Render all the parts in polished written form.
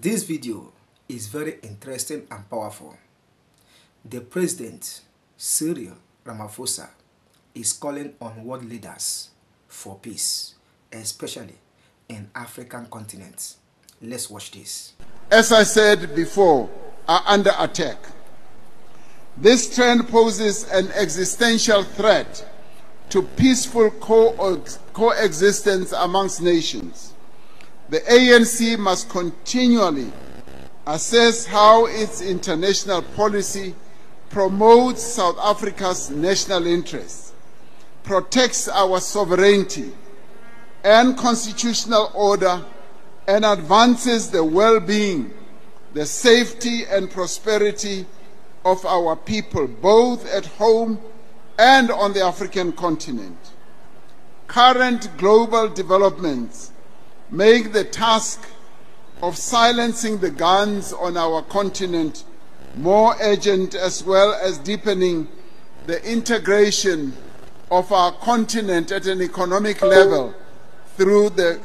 This video is very interesting and powerful. The President, Cyril Ramaphosa, is calling on world leaders for peace, especially in African continent. Let's watch this. As I said before, are under attack. This trend poses an existential threat to peaceful coexistence amongst nations. The ANC must continually assess how its international policy promotes South Africa's national interests, protects our sovereignty and constitutional order, and advances the well-being, the safety and prosperity of our people, both at home and on the African continent. Current global developments make the task of silencing the guns on our continent more urgent, as well as deepening the integration of our continent at an economic level through the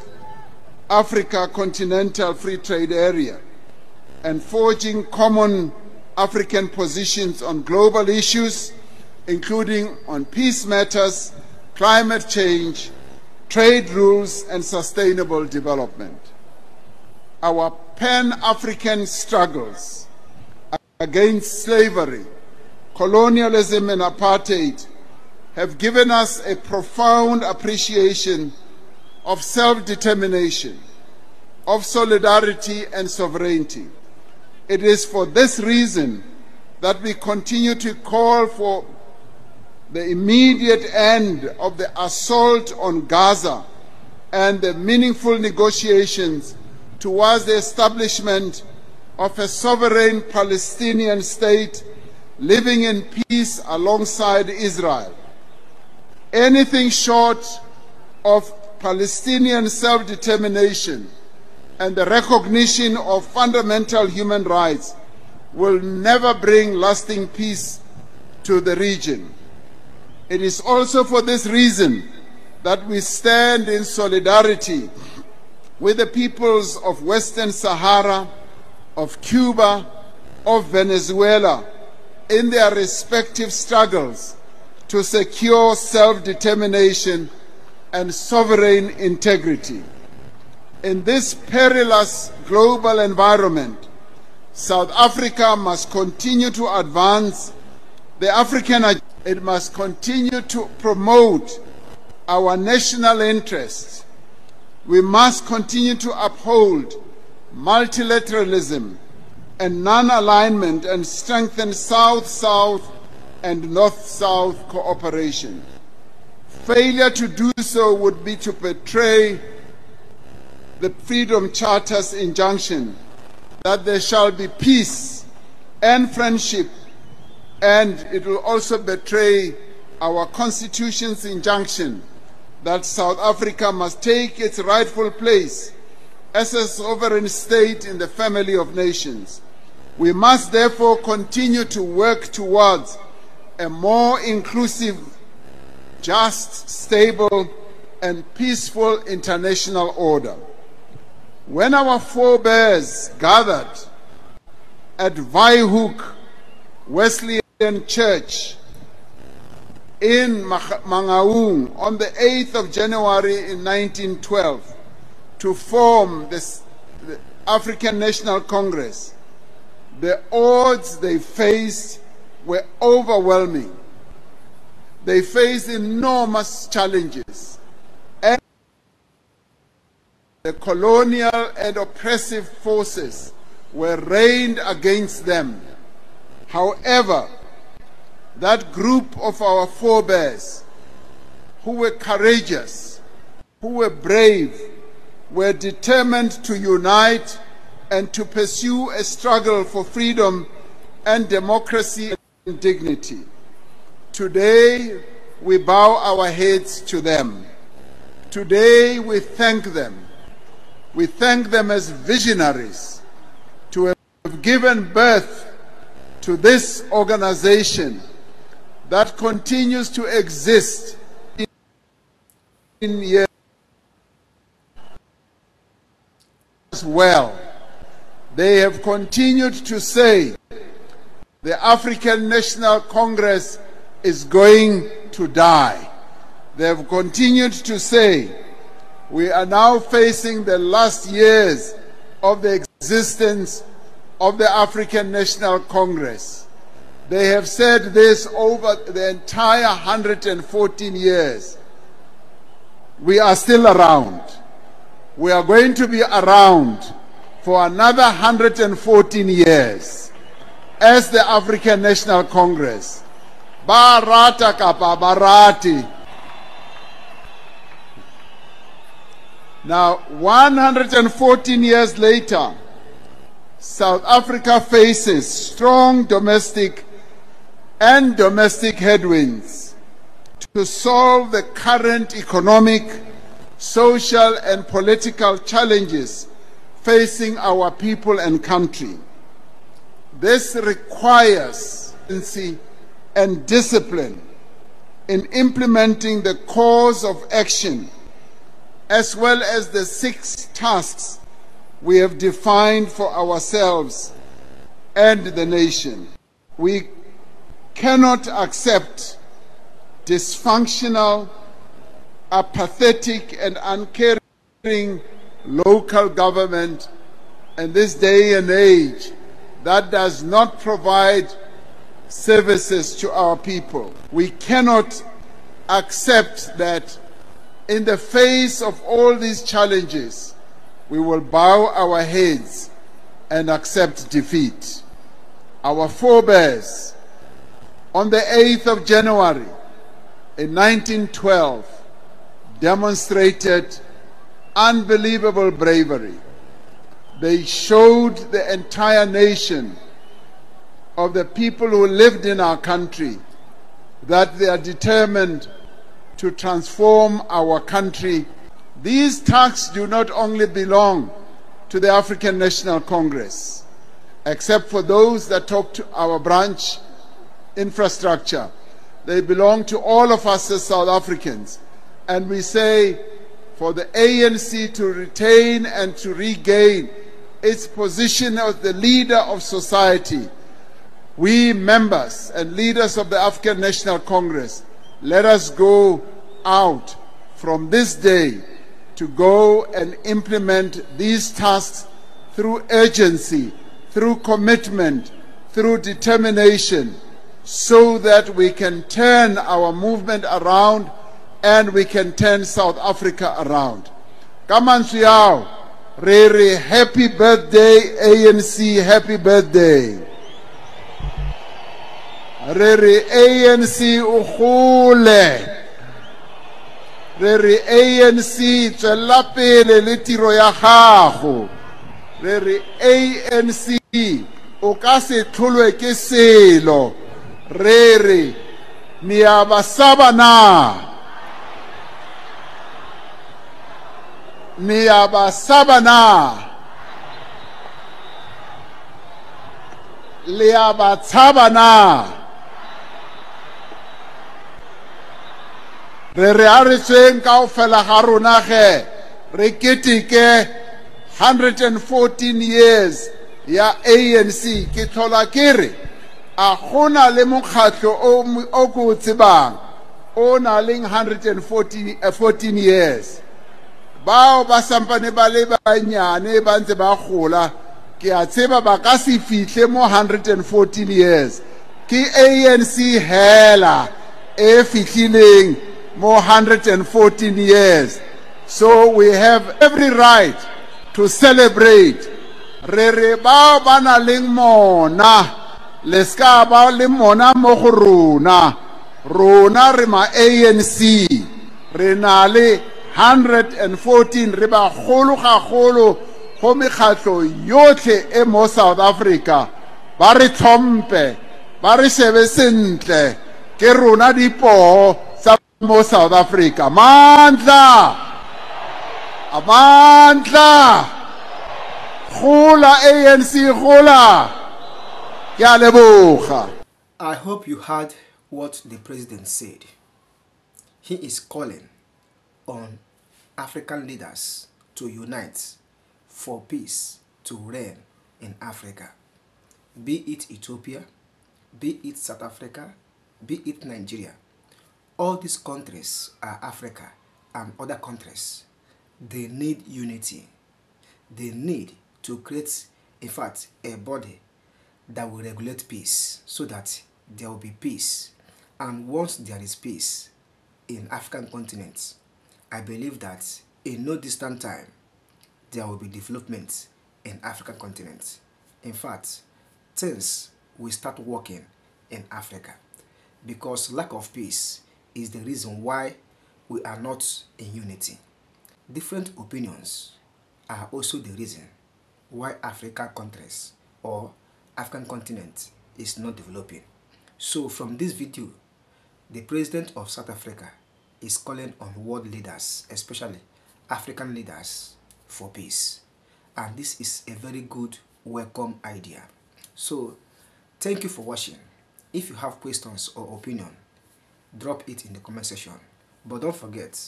Africa Continental Free Trade Area and forging common African positions on global issues, including on peace matters, climate change, trade rules, and sustainable development. Our Pan-African struggles against slavery, colonialism, and apartheid have given us a profound appreciation of self-determination, of solidarity and sovereignty. It is for this reason that we continue to call for the immediate end of the assault on Gaza and the meaningful negotiations towards the establishment of a sovereign Palestinian state living in peace alongside Israel. Anything short of Palestinian self-determination and the recognition of fundamental human rights will never bring lasting peace to the region. It is also for this reason that we stand in solidarity with the peoples of Western Sahara, of Cuba, of Venezuela in their respective struggles to secure self-determination and sovereign integrity. In this perilous global environment, South Africa must continue to advance the African agenda. It must continue to promote our national interests. We must continue to uphold multilateralism and non-alignment and strengthen South-South and North-South cooperation. Failure to do so would be to betray the Freedom Charter's injunction that there shall be peace and friendship, and it will also betray our Constitution's injunction that South Africa must take its rightful place as a sovereign state in the family of nations. We must therefore continue to work towards a more inclusive, just, stable, and peaceful international order. When our forebears gathered at Wynhoek Wesleyan Church in Mangaung on the 8th of January in 1912 to form the African National Congress, the odds they faced were overwhelming. They faced enormous challenges, and the colonial and oppressive forces were arrayed against them. However, that group of our forebears, who were courageous, who were brave, were determined to unite and to pursue a struggle for freedom and democracy and dignity. Today, we bow our heads to them. Today, we thank them. We thank them as visionaries to have given birth to this organization that continues to exist in years well. They have continued to say the African National Congress is going to die. They have continued to say we are now facing the last years of the existence of the African National Congress. They have said this over the entire 114 years. We are still around. We are going to be around for another 114 years as the African National Congress. Barata kapa barati. Now, 114 years later, South Africa faces strong domestic headwinds to solve the current economic, social, and political challenges facing our people and country. This requires consistency and discipline in implementing the course of action, as well as the 6 tasks we have defined for ourselves and the nation. We cannot accept dysfunctional, apathetic, and uncaring local government in this day and age that does not provide services to our people. We cannot accept that in the face of all these challenges, we will bow our heads and accept defeat. Our forebears, on the 8th of January in 1912, demonstrated unbelievable bravery. They showed the entire nation of the people who lived in our country that they are determined to transform our country. These tasks do not only belong to the African National Congress, except for those that talk to our branch infrastructure. They belong to all of us as South Africans. And we say, for the ANC to retain and to regain its position as the leader of society, we members and leaders of the African National Congress, let us go out from this day to go and implement these tasks through urgency, through commitment, through determination, so that we can turn our movement around and we can turn South Africa around. Kamansu yao, Rere, happy birthday, ANC, happy birthday. Rere, ANC, uhule. Rere, ANC, tswela pele le tiro ya gago. Rere, ANC, o ka se tlholwe ke selo. Rere, ni abasaba na. Ni abasaba na. Le abatshaba na. Re a re tsweng kaofela ga rona ge re keteke 114 years ya ANC. Ke tlhola ke re a gona le mokgatlo o ko tsebang o na le 114 years. Bao ba sampane ba le banyane ba ntse ba gola, ke a tseba ba ka se fihle mo 114 years. Ke ANC hela e fihlileng more 114 years. So we have every right to celebrate. Re bao ba na leng mona le ska ba le mona mo go rona. Rona re ma ANC re na le 114 re ba golo ga golo go mekgatlo yotlhe e mo South Africa. Ba re tlhompe, ba re shebe sentle, ke rona dipoho mo South Africa. Amandla! Amandla! Gola ANC gola! Ke a leboga. I hope you heard what the president said. He is calling on African leaders to unite for peace to reign in Africa, be it Ethiopia, be it South Africa, be it Nigeria. All these countries are Africa and other countries. They need unity. They need to create, in fact, a body that will regulate peace so that there will be peace. And once there is peace in African continent, I believe that in no distant time, there will be development in African continent. In fact, things will start working in Africa because lack of peace is the reason why we are not in unity. Different opinions are also the reason why African countries or African continent is not developing. So from this video, the president of South Africa is calling on world leaders, especially African leaders, for peace. And this is a very good, welcome idea. So thank you for watching. If you have questions or opinion, drop it in the comment section. But don't forget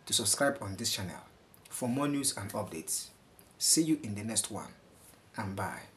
to subscribe on this channel for more news and updates. See you in the next one, and bye.